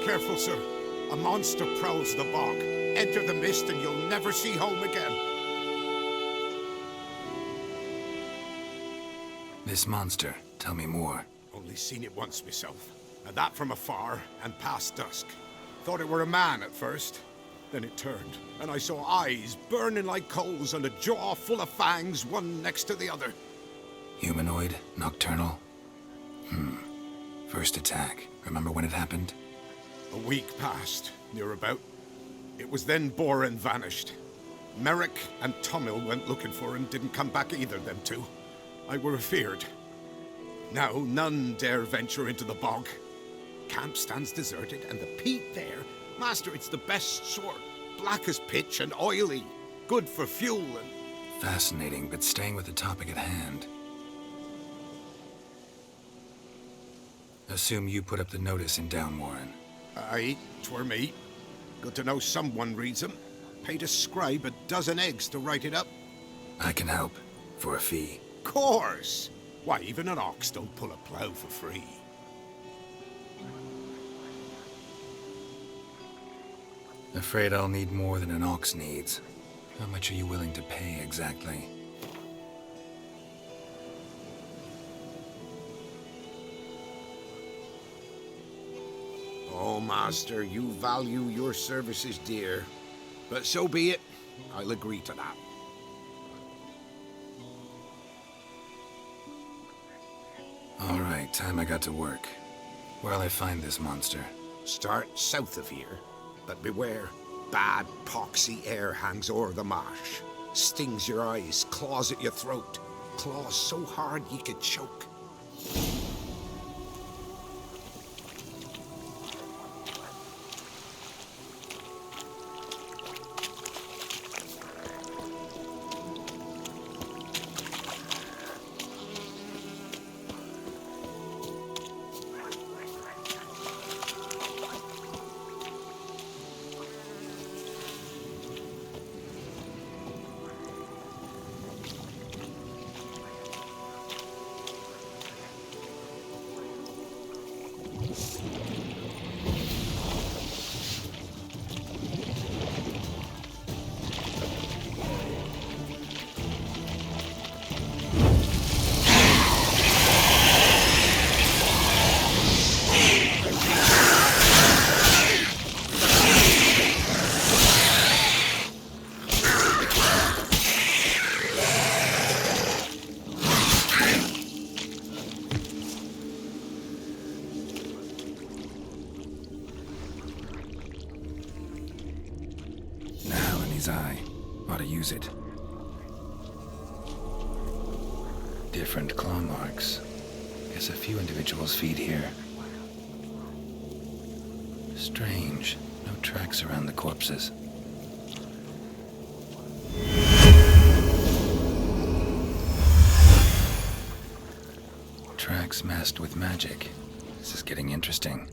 careful, sir. A monster prowls the bog. Enter the mist and you'll never see home again. This monster, tell me more. Only seen it once myself. And that from afar and past dusk. Thought it were a man at first. Then it turned, and I saw eyes burning like coals and a jaw full of fangs, one next to the other. Humanoid? Nocturnal? First attack. Remember when it happened? A week passed, near about. It was then Boren vanished. Merrick and Tummil went looking for him, didn't come back either, them two. I were afeard. Now none dare venture into the bog. Camp stands deserted, and the peat there, master, it's the best sort. Black as pitch and oily. Good for fuel and... Fascinating, but staying with the topic at hand. Assume you put up the notice in Downwarren. Aye, 'twere me. Good to know someone reads 'em. Paid a scribe a dozen eggs to write it up. I can help, for a fee. Course! Why, even an ox don't pull a plough for free. Afraid I'll need more than an ox needs. How much are you willing to pay exactly? Oh, master, you value your services dear. But so be it. I'll agree to that. All right, time I got to work. Where'll I find this monster? Start south of here. But beware, bad poxy air hangs o'er the marsh. Stings your eyes, claws at your throat. Claws so hard ye could choke. Eye. Ought to use it. Different claw marks. Guess a few individuals feed here. Strange. No tracks around the corpses. Tracks masked with magic. This is getting interesting.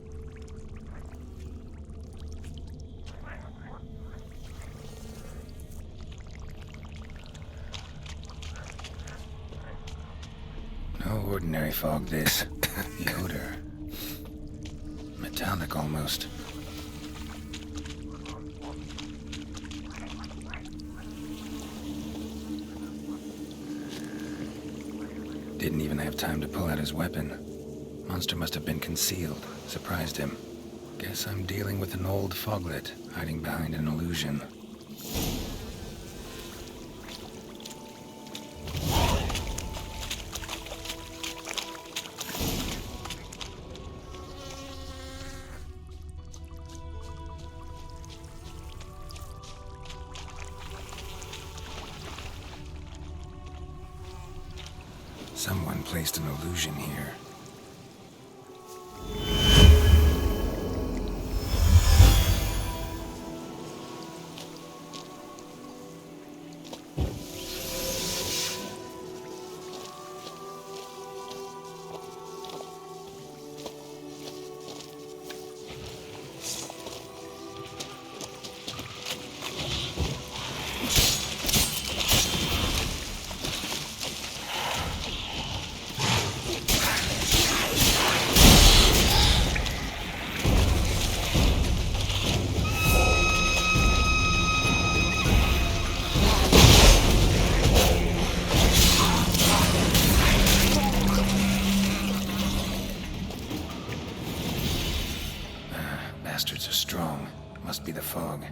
No ordinary fog, this. The odor. Metallic, almost. Didn't even have time to pull out his weapon. Monster must have been concealed. Surprised him. Guess I'm dealing with an old foglet, hiding behind an illusion. Someone placed an illusion here. Bastards are strong. Must be the fog.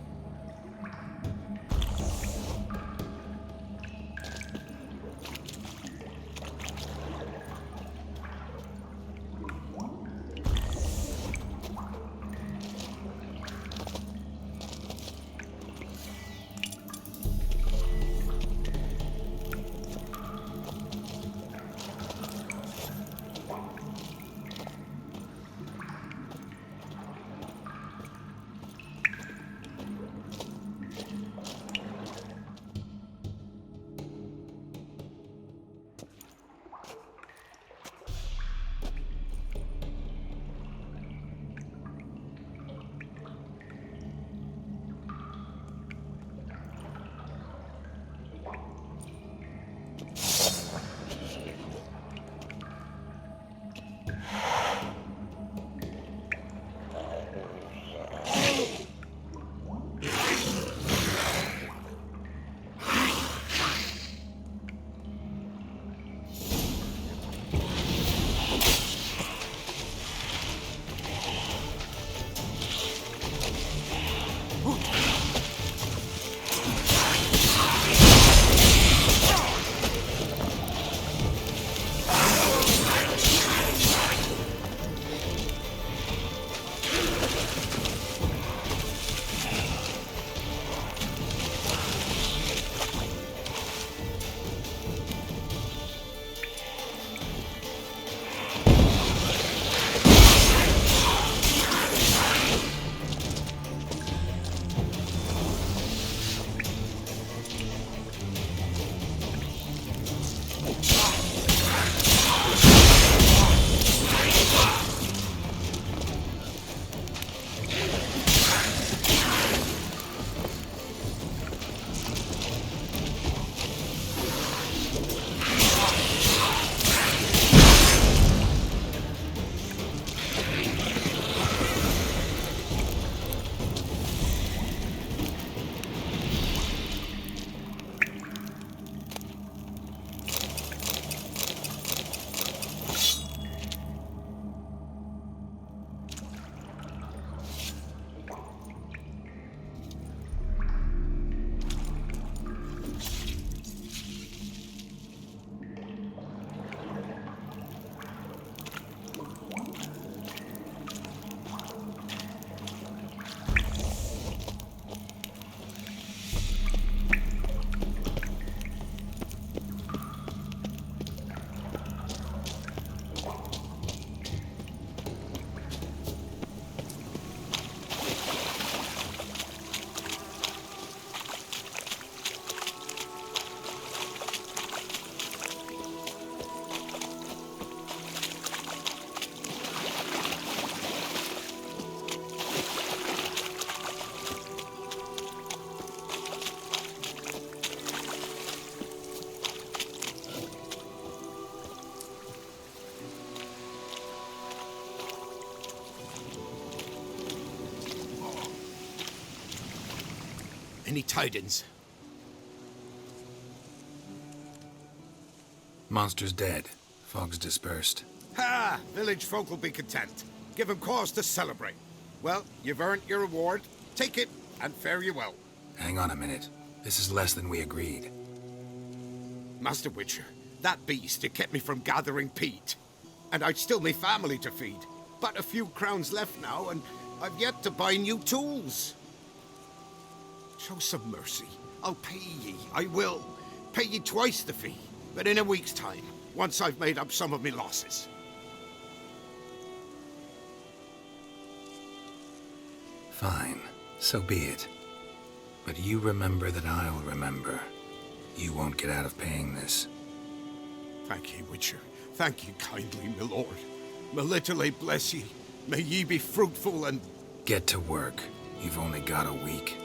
Any tidings? Monster's dead. Fog's dispersed. Ha! Village folk will be content. Give 'em cause to celebrate. Well, you've earned your reward. Take it, and fare you well. Hang on a minute. This is less than we agreed. Master Witcher, that beast, it kept me from gathering peat. And I'd still me family to feed. But a few crowns left now, and I've yet to buy new tools. Show some mercy. I'll pay ye, I will. Pay ye twice the fee, but in a week's time, once I've made up some of me losses. Fine, so be it. But you remember that I'll remember. You won't get out of paying this. Thank ye, Witcher. Thank ye kindly, my lord. Melitele bless ye. May ye be fruitful and... Get to work. You've only got a week.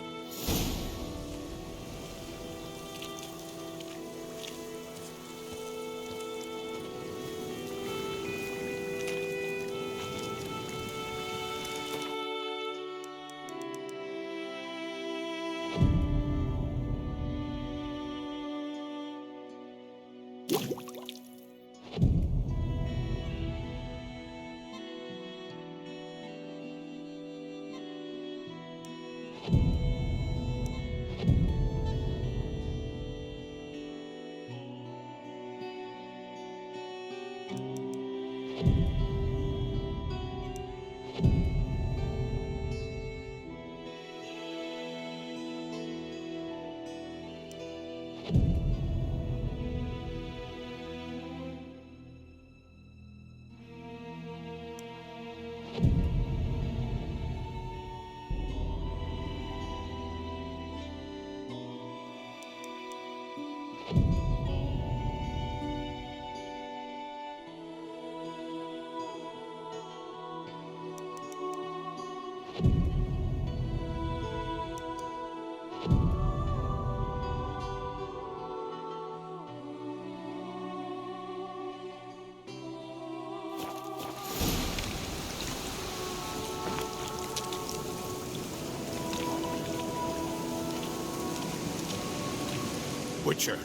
Witcher,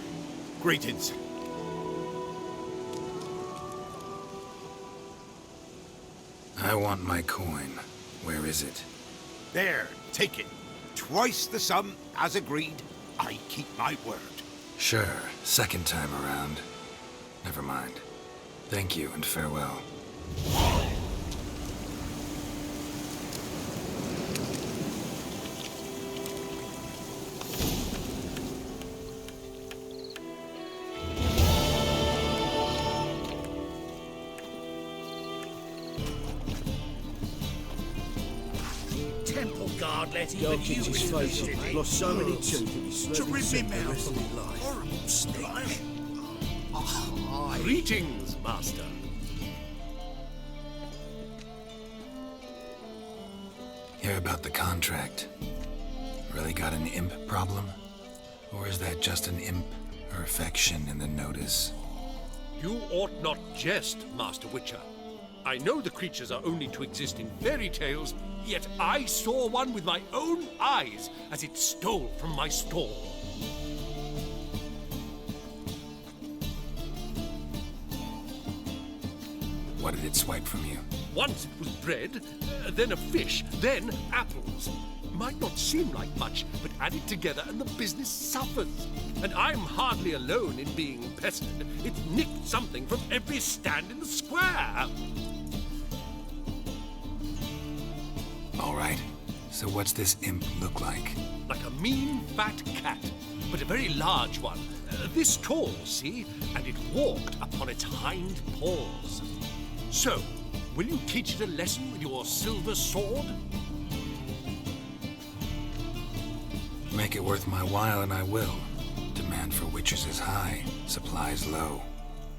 greetings. I want my coin. Where is it? There, take it. Twice the sum, as agreed. I keep my word. Sure, second time around. Never mind. Thank you and farewell. Girl kicked his face off. Lost so many teeth to rip him out from his life. Horrible stench. Greetings, Master. Hear about the contract. Really got an imp problem? Or is that just an imp or affection in the notice? You ought not jest, Master Witcher. I know the creatures are only to exist in fairy tales, yet I saw one with my own eyes as it stole from my stall. What did it swipe from you? Once it was bread, then a fish, then apples. Might not seem like much, but add it together and the business suffers. And I'm hardly alone in being pestered. It's nicked something from every stand in the square. All right. So what's this imp look like? Like a mean, fat cat, but a very large one. This tall, see? And it walked upon its hind paws. So, will you teach it a lesson with your silver sword? Make it worth my while and I will. Demand for witches is high, supplies low.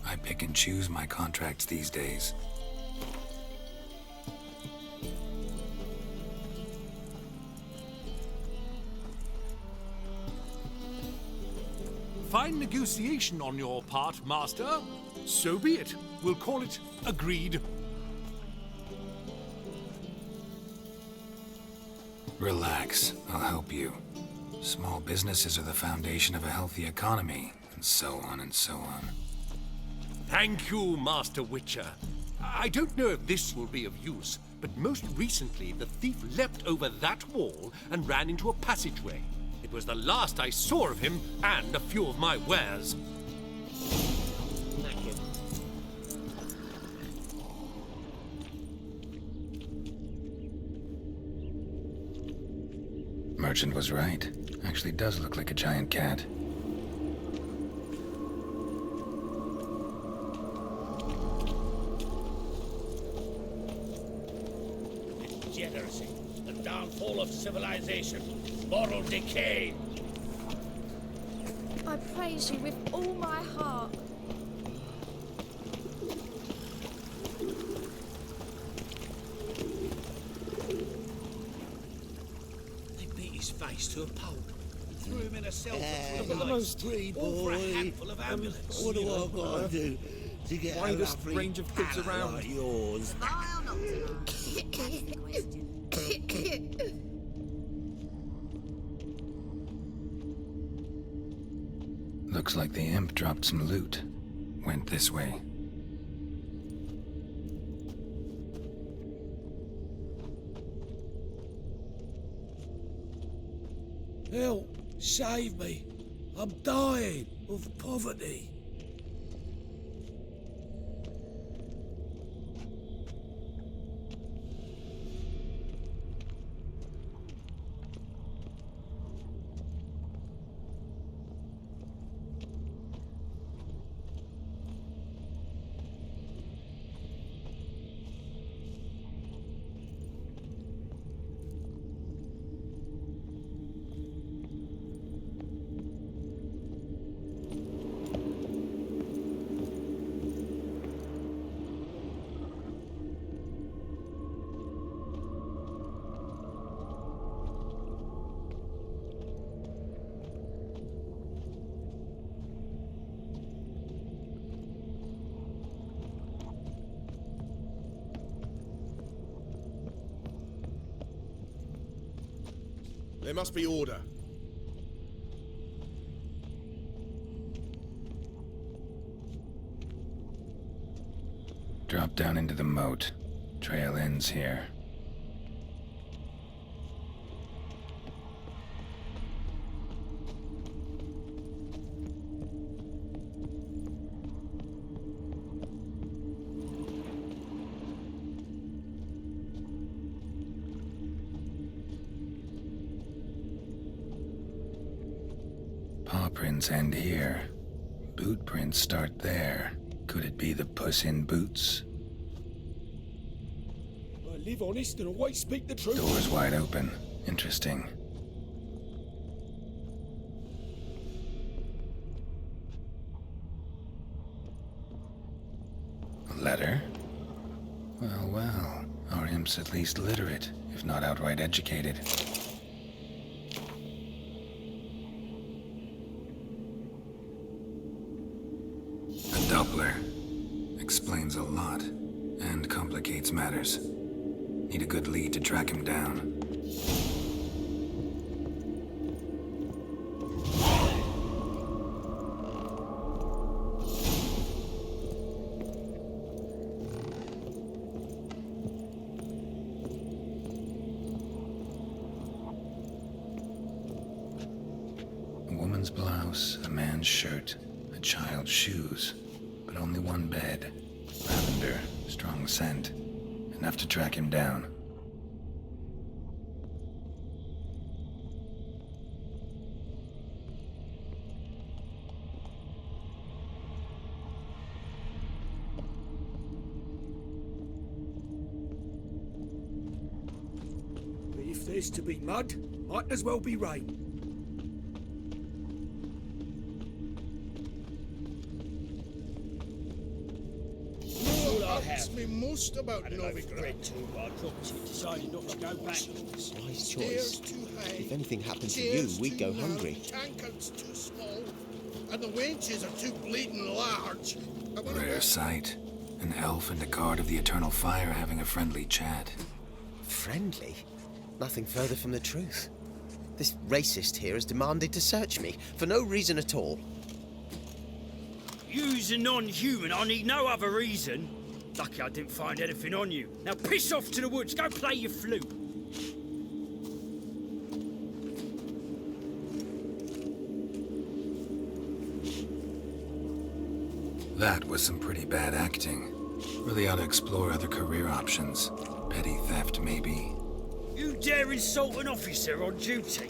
I pick and choose my contracts these days. Fine negotiation on your part, Master. So be it. We'll call it agreed. Relax, I'll help you. Small businesses are the foundation of a healthy economy, and so on and so on. Thank you, Master Witcher. I don't know if this will be of use, but most recently the thief leapt over that wall and ran into a passageway. It was the last I saw of him and a few of my wares. Thank you. Merchant was right. Actually does look like a giant cat. Degeneracy, the downfall of civilization, moral decay. I praise you with all my heart. They beat his face to a pulp and threw him in a cell for 3 I'm nights, free, all for a boy. handful of ambulance. What do I gotta do to get Widest a lovely range of goods palate around. like yours? Vile not to know. That's the question. Looks like the imp dropped some loot. Went this way. Help! Save me! I'm dying of poverty. There must be order. Drop down into the moat. Trail ends here. Paw prints end here. Boot prints start there. Could it be the Puss in Boots? I live honest and always speak the truth. Door's wide open. Interesting. A letter? Well, well. Our imp's at least literate, if not outright educated. Doppler. Explains a lot, and complicates matters. Need a good lead to track him down. A woman's blouse, a man's shirt, a child's shoes. But only one bed. Lavender, strong scent. Enough to track him down. But if there's to be mud, might as well be rain. Asked me most about Novigrad. Decided not to go back. Wise Stairs choice. too high. If anything happened to you, chairs we'd too go narrow, hungry. Tankards too small, and the wenches are too bleeding large. Rare sight. An elf and a guard of the Eternal Fire having a friendly chat. Friendly? Nothing further from the truth. This racist here has demanded to search me, for no reason at all. You's a non-human, I need no other reason. Lucky I didn't find anything on you. Now piss off to the woods, go play your flute. That was some pretty bad acting. Really ought to explore other career options. Petty theft, maybe. You dare insult an officer on duty?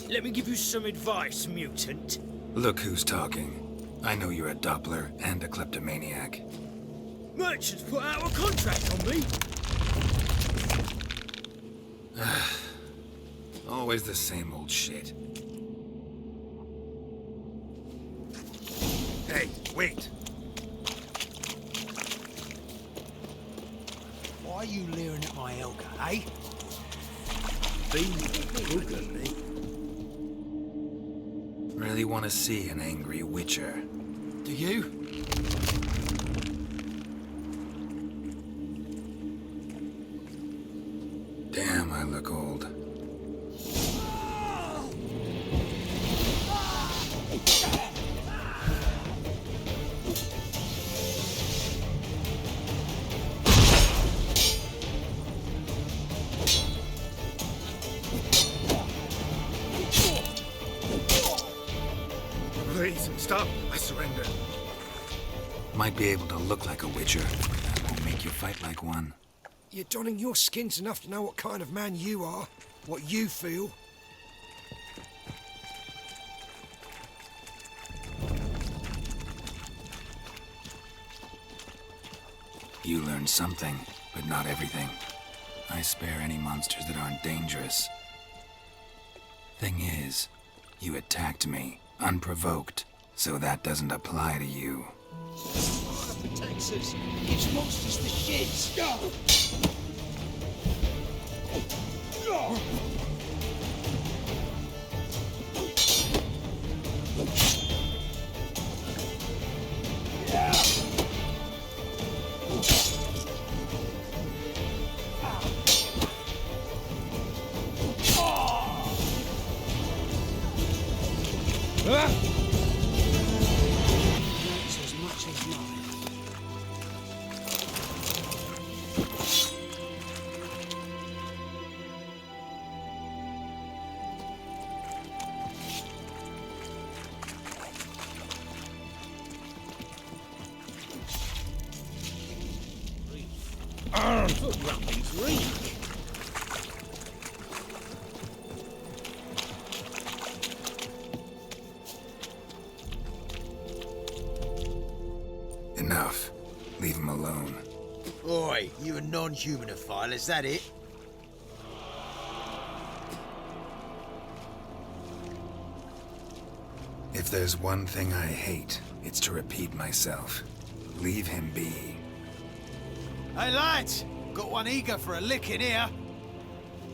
Let me give you some advice, mutant. Look who's talking. I know you're a Doppler and a kleptomaniac. Merchants put out a contract on me. Always the same old shit. Hey, wait. Why are you leering at my Elka, eh? Orginally. Really want to see an angry witcher. Do you? Damn, I look old. Please, stop. I surrender. Might be able to look like a witcher. That won't make you fight like one. You're donning your skins enough to know what kind of man you are, what you feel. You learned something, but not everything. I spare any monsters that aren't dangerous. Thing is, you attacked me, unprovoked, so that doesn't apply to you. Texas, it's monsters for shits. That's as much as mine. Foot rubbing's reek. Enough. Leave him alone. Oi, you a non-humanophile, is that it? If there's one thing I hate, it's to repeat myself. Leave him be. Hey lads, got one eager for a lick in here.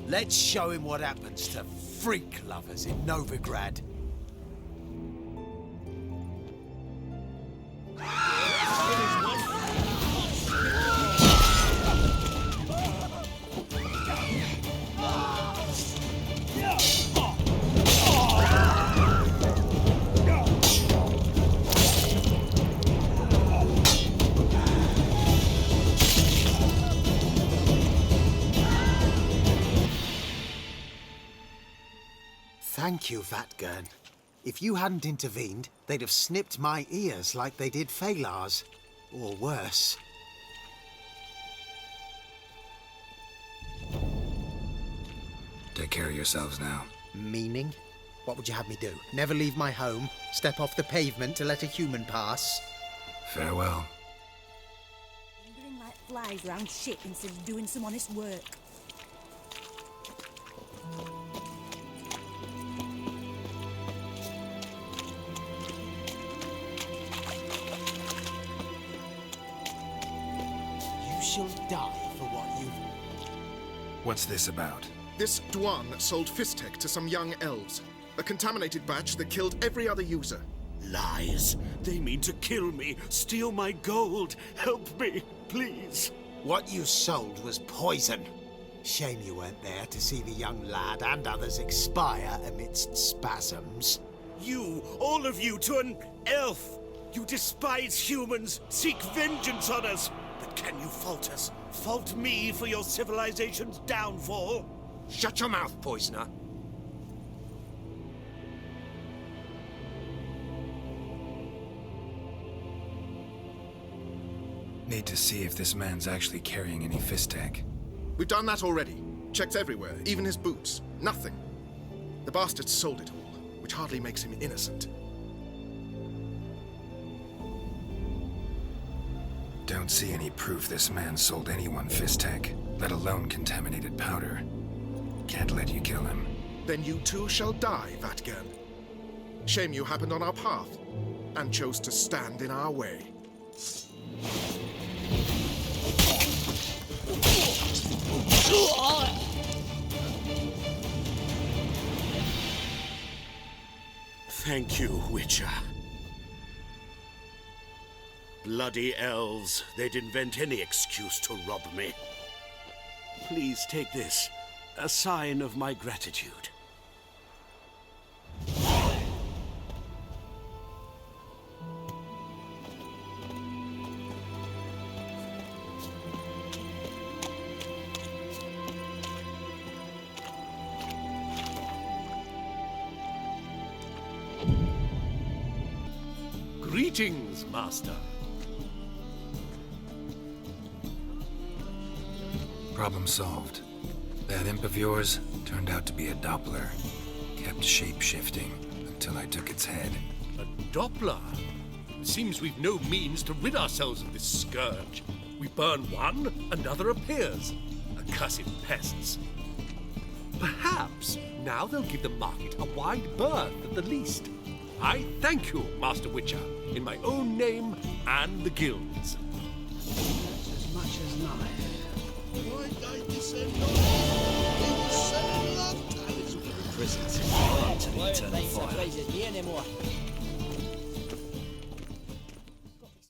Let's show him what happens to freak lovers in Novigrad. Thank you, Vatgern. If you hadn't intervened, they'd have snipped my ears like they did Phalar's. Or worse. Take care of yourselves now. Meaning? What would you have me do? Never leave my home? Step off the pavement to let a human pass? Farewell. Lingering like flies around shit instead of doing some honest work. Shall die for what you've... What's this about? This Dwan sold Fistek to some young elves. A contaminated batch that killed every other user. Lies. They mean to kill me, steal my gold. Help me, please. What you sold was poison. Shame you weren't there to see the young lad and others expire amidst spasms. You, all of you, to an elf. You despise humans, seek vengeance on us. But can you fault us? Fault me for your civilization's downfall? Shut your mouth, poisoner. Need to see if this man's actually carrying any Fistek. We've done that already. Checked everywhere, even his boots. Nothing. The bastard sold it all, which hardly makes him innocent. Don't see any proof this man sold anyone Fistek, let alone contaminated powder. Can't let you kill him. Then you too shall die, Vatgern. Shame you happened on our path, and chose to stand in our way. Thank you, Witcher. Bloody elves, they'd invent any excuse to rob me. Please take this, a sign of my gratitude. Greetings, Master. Problem solved. That imp of yours turned out to be a Doppler. Kept shape-shifting until I took its head. A Doppler? Seems we've no means to rid ourselves of this scourge. We burn one, another appears. Accursed pests. Perhaps now they'll give the market a wide berth at the least. I thank you, Master Witcher, in my own name and the guild's. As much as life. Why don't you send on? He was selling love talismans. Prisons. To the eternal fire.